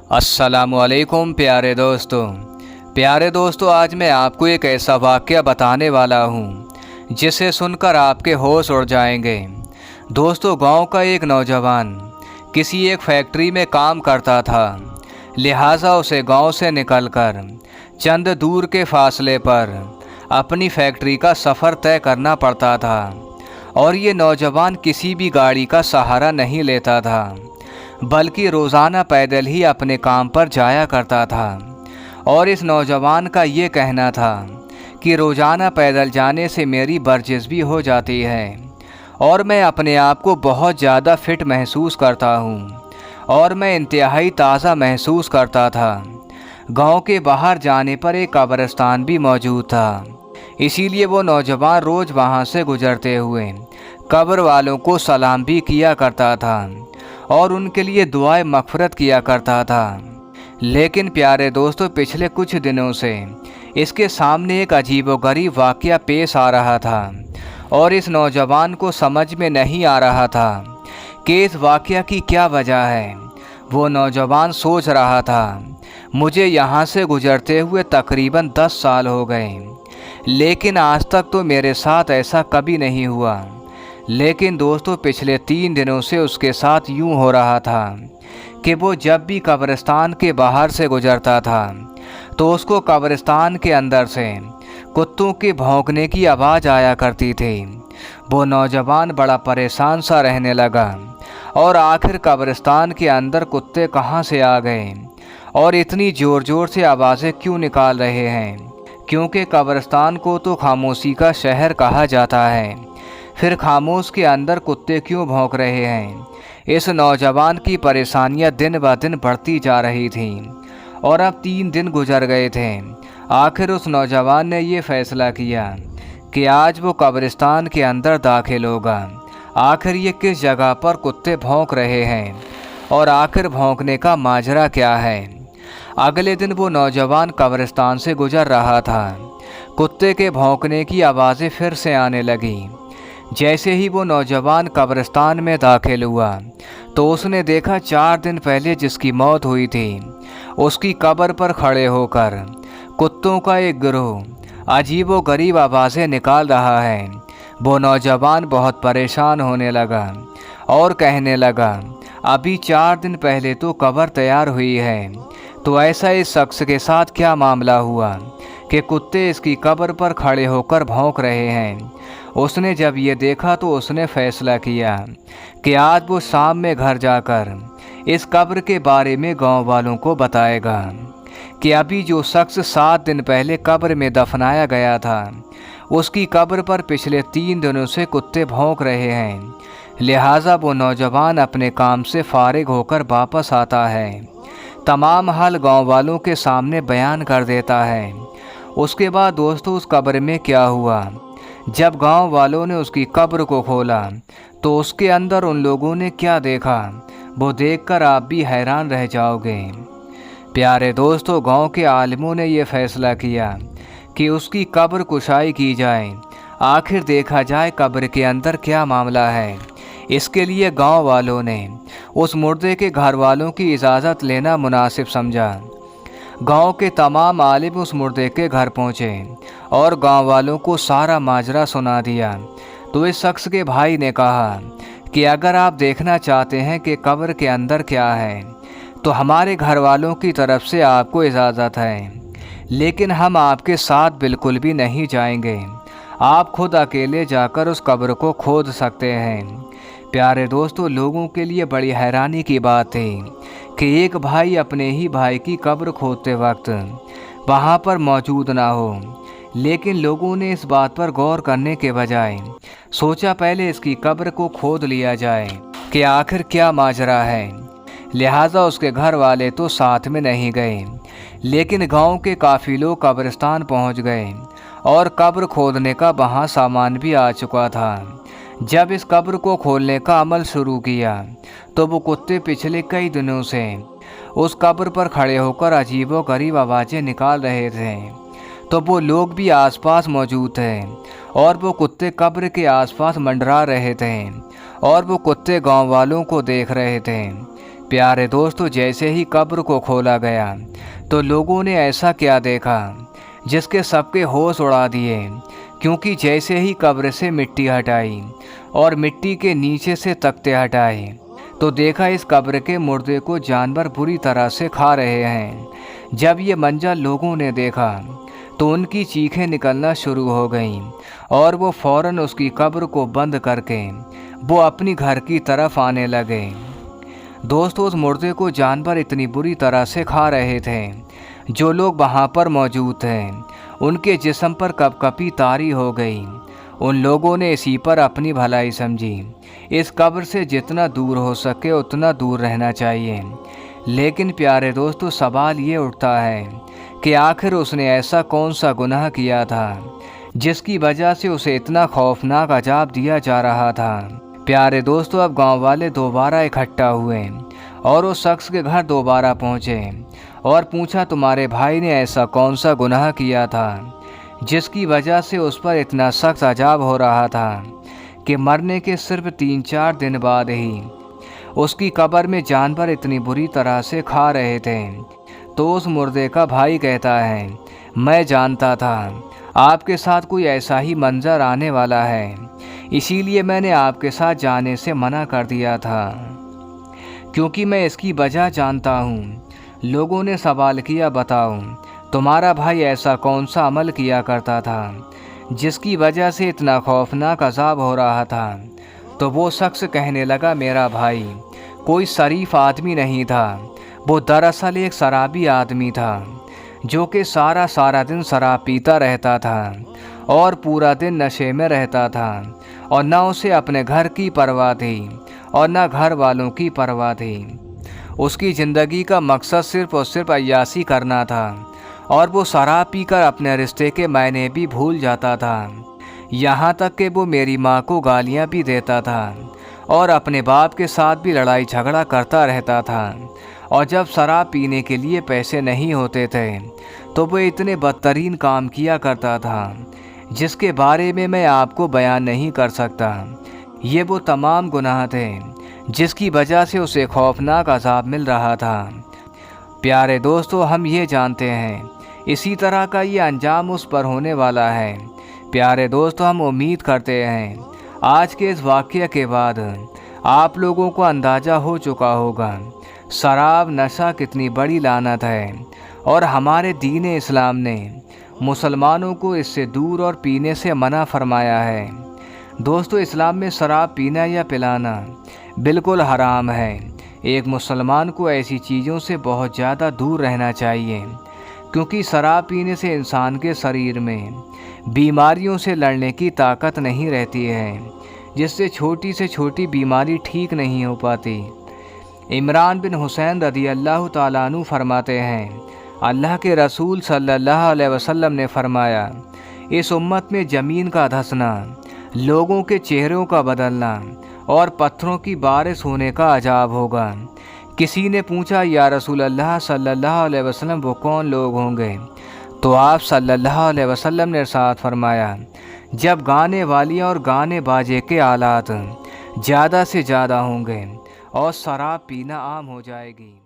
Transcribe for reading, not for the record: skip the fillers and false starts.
अस्सलामुअलैकुम प्यारे दोस्तों, आज मैं आपको एक ऐसा वाक़या बताने वाला हूँ जिसे सुनकर आपके होश उड़ जाएंगे। दोस्तों, गांव का एक नौजवान किसी एक फैक्ट्री में काम करता था, लिहाजा उसे गांव से निकलकर चंद दूर के फासले पर अपनी फैक्ट्री का सफ़र तय करना पड़ता था और ये नौजवान किसी भी गाड़ी का सहारा नहीं लेता था, बल्कि रोज़ाना पैदल ही अपने काम पर जाया करता था। और इस नौजवान का ये कहना था कि रोज़ाना पैदल जाने से मेरी वर्जिश भी हो जाती है और मैं अपने आप को बहुत ज़्यादा फिट महसूस करता हूँ और मैं इंतहाई ताज़ा महसूस करता था। गांव के बाहर जाने पर एक कब्रिस्तान भी मौजूद था, इसीलिए वो नौजवान रोज़ वहाँ से गुजरते हुए कब्र वालों को सलाम भी किया करता था और उनके लिए दुआएं मग़फ़िरत किया करता था। लेकिन प्यारे दोस्तों, पिछले कुछ दिनों से इसके सामने एक अजीबोगरीब वाक़या पेश आ रहा था और इस नौजवान को समझ में नहीं आ रहा था कि इस वाक़या की क्या वजह है। वो नौजवान सोच रहा था, मुझे यहाँ से गुजरते हुए तकरीबन 10 साल हो गए, लेकिन आज तक तो मेरे साथ ऐसा कभी नहीं हुआ। लेकिन दोस्तों, पिछले 3 दिनों से उसके साथ यूं हो रहा था कि वो जब भी कब्रिस्तान के बाहर से गुजरता था तो उसको कब्रिस्तान के अंदर से कुत्तों के भौंकने की आवाज़ आया करती थी। वो नौजवान बड़ा परेशान सा रहने लगा और आखिर कब्रिस्तान के अंदर कुत्ते कहाँ से आ गए और इतनी ज़ोर ज़ोर से आवाज़ें क्यों निकाल रहे हैं, क्योंकि कब्रिस्तान को तो खामोशी का शहर कहा जाता है। फिर खामोश के अंदर कुत्ते क्यों भौंक रहे हैं। इस नौजवान की परेशानियां दिन ब दिन बढ़ती जा रही थीं और अब 3 दिन गुजर गए थे। आखिर उस नौजवान ने ये फैसला किया कि आज वो कब्रिस्तान के अंदर दाखिल होगा। आखिर ये किस जगह पर कुत्ते भौंक रहे हैं और आखिर भौंकने का माजरा क्या है। अगले दिन वो नौजवान कब्रिस्तान से गुजर रहा था। कुत्ते के भौंकने की आवाज़ें फिर से आने लगी। जैसे ही वो नौजवान कब्रिस्तान में दाखिल हुआ तो उसने देखा 4 दिन पहले जिसकी मौत हुई थी उसकी कब्र पर खड़े होकर कुत्तों का एक गिरोह अजीबोगरीब आवाज़ें निकाल रहा है। वो नौजवान बहुत परेशान होने लगा और कहने लगा, अभी 4 दिन पहले तो कब्र तैयार हुई है, तो ऐसा इस शख्स के साथ क्या मामला हुआ कि कुत्ते इसकी कब्र पर खड़े होकर भौंक रहे हैं। उसने जब ये देखा तो उसने फैसला किया कि आज वो शाम में घर जाकर इस कब्र के बारे में गांव वालों को बताएगा कि अभी जो शख्स 7 दिन पहले कब्र में दफनाया गया था उसकी कब्र पर पिछले 3 दिनों से कुत्ते भौंक रहे हैं। लिहाजा वो नौजवान अपने काम से फारिग होकर वापस आता है, तमाम हाल गांव वालों के सामने बयान कर देता है। उसके बाद दोस्तों, उस कब्र में क्या हुआ, जब गांव वालों ने उसकी कब्र को खोला तो उसके अंदर उन लोगों ने क्या देखा, वो देखकर आप भी हैरान रह जाओगे। प्यारे दोस्तों, गांव के आलिमों ने ये फैसला किया कि उसकी कब्र कुशाई की जाए, आखिर देखा जाए कब्र के अंदर क्या मामला है। इसके लिए गांव वालों ने उस मुर्दे के घर वालों की इजाज़त लेना मुनासिब समझा। गांव के तमाम आलिम उस मुर्दे के घर पहुंचे और गांव वालों को सारा माजरा सुना दिया। तो इस शख्स के भाई ने कहा कि अगर आप देखना चाहते हैं कि कब्र के अंदर क्या है तो हमारे घर वालों की तरफ से आपको इजाज़त है, लेकिन हम आपके साथ बिल्कुल भी नहीं जाएंगे। आप खुद अकेले जाकर उस कब्र को खोद सकते हैं। प्यारे दोस्तों, लोगों के लिए बड़ी हैरानी की बात थी कि एक भाई अपने ही भाई की कब्र खोदते वक्त वहाँ पर मौजूद ना हो, लेकिन लोगों ने इस बात पर गौर करने के बजाय सोचा पहले इसकी कब्र को खोद लिया जाए कि आखिर क्या माजरा है। लिहाजा उसके घर वाले तो साथ में नहीं गए, लेकिन गांव के काफ़ी लोग कब्रिस्तान पहुंच गए और कब्र खोदने का वहाँ सामान भी आ चुका था। जब इस कब्र को खोलने का अमल शुरू किया तो वो कुत्ते पिछले कई दिनों से उस कब्र पर खड़े होकर अजीबोगरीब आवाज़ें निकाल रहे थे। तो वो लोग भी आसपास मौजूद थे और वो कुत्ते कब्र के आसपास मंडरा रहे थे और वो कुत्ते गांव वालों को देख रहे थे। प्यारे दोस्तों, जैसे ही कब्र को खोला गया तो लोगों ने ऐसा क्या देखा जिसके सबके होश उड़ा दिए, क्योंकि जैसे ही कब्र से मिट्टी हटाई और मिट्टी के नीचे से तख्ते हटाए तो देखा इस कब्र के मुर्दे को जानवर बुरी तरह से खा रहे हैं। जब ये मंजर लोगों ने देखा तो उनकी चीखें निकलना शुरू हो गईं और वो फौरन उसकी कब्र को बंद करके वो अपनी घर की तरफ आने लगे। दोस्तों, उस मुर्दे को जानवर इतनी बुरी तरह से खा रहे थे, जो लोग वहाँ पर मौजूद थे उनके जिस्म पर कपकपी तारी हो गई। उन लोगों ने इसी पर अपनी भलाई समझी। इस कब्र से जितना दूर हो सके उतना दूर रहना चाहिए। लेकिन प्यारे दोस्तों, सवाल ये उठता है कि आखिर उसने ऐसा कौन सा गुनाह किया था जिसकी वजह से उसे इतना खौफनाक अजाब दिया जा रहा था। प्यारे दोस्तों, अब गांव वाले दोबारा इकट्ठा हुए और उस शख्स के घर दोबारा पहुंचे और पूछा, तुम्हारे भाई ने ऐसा कौन सा गुनाह किया था जिसकी वजह से उस पर इतना सख्त अजाब हो रहा था कि मरने के सिर्फ 3-4 दिन बाद ही उसकी कब्र में जानवर इतनी बुरी तरह से खा रहे थे। तो उस मुर्दे का भाई कहता है, मैं जानता था आपके साथ कोई ऐसा ही मंजर आने वाला है, इसीलिए मैंने आपके साथ जाने से मना कर दिया था, क्योंकि मैं इसकी वजह जानता हूँ। लोगों ने सवाल किया, बताओ तुम्हारा भाई ऐसा कौन सा अमल किया करता था जिसकी वजह से इतना खौफनाक अजाब हो रहा था। तो वो शख्स कहने लगा, मेरा भाई कोई शरीफ आदमी नहीं था, वो दरअसल एक शराबी आदमी था जो कि सारा दिन शराब पीता रहता था और पूरा दिन नशे में रहता था, और न उसे अपने घर की परवाह थी और न घर वालों की परवाह थी। उसकी ज़िंदगी का मकसद सिर्फ और सिर्फ अय्याशी करना था, और वो शराब पीकर अपने रिश्ते के मायने भी भूल जाता था। यहाँ तक कि वो मेरी माँ को गालियाँ भी देता था और अपने बाप के साथ भी लड़ाई झगड़ा करता रहता था। और जब शराब पीने के लिए पैसे नहीं होते थे तो वो इतने बदतरीन काम किया करता था जिसके बारे में मैं आपको बयान नहीं कर सकता। ये वो तमाम गुनाह थे जिसकी वजह से उसे खौफनाक अजाब मिल रहा था। प्यारे दोस्तों, हम ये जानते हैं इसी तरह का ये अंजाम उस पर होने वाला है। प्यारे दोस्तों, हम उम्मीद करते हैं आज के इस वाक़ये के बाद आप लोगों को अंदाज़ा हो चुका होगा शराब नशा कितनी बड़ी लानत है, और हमारे दीन इस्लाम ने मुसलमानों को इससे दूर और पीने से मना फरमाया है। दोस्तों, इस्लाम में शराब पीना या पिलाना बिल्कुल हराम है। एक मुसलमान को ऐसी चीज़ों से बहुत ज़्यादा दूर रहना चाहिए, क्योंकि शराब पीने से इंसान के शरीर में बीमारियों से लड़ने की ताकत नहीं रहती है, जिससे छोटी से छोटी बीमारी ठीक नहीं हो पाती। इमरान बिन हुसैन रदी अल्लाह ताला अन्हु फरमाते हैं, अल्लाह के रसूल सल्लल्लाहु अलैहि वसल्लम ने फरमाया, इस उम्मत में ज़मीन का धंसना, लोगों के चेहरों का बदलना और पत्थरों की बारिश होने का अजाब होगा। किसी ने पूछा, या रसूल अल्लाह सल्लल्लाहु अलैहि वसल्लम वो कौन लोग होंगे? तो आप सल्लल्लाहु अलैहि वसल्लम ने इरशाद फरमाया, जब गाने वालियाँ और गाने बाजे के आलात ज़्यादा से ज़्यादा होंगे और शराब पीना आम हो जाएगी।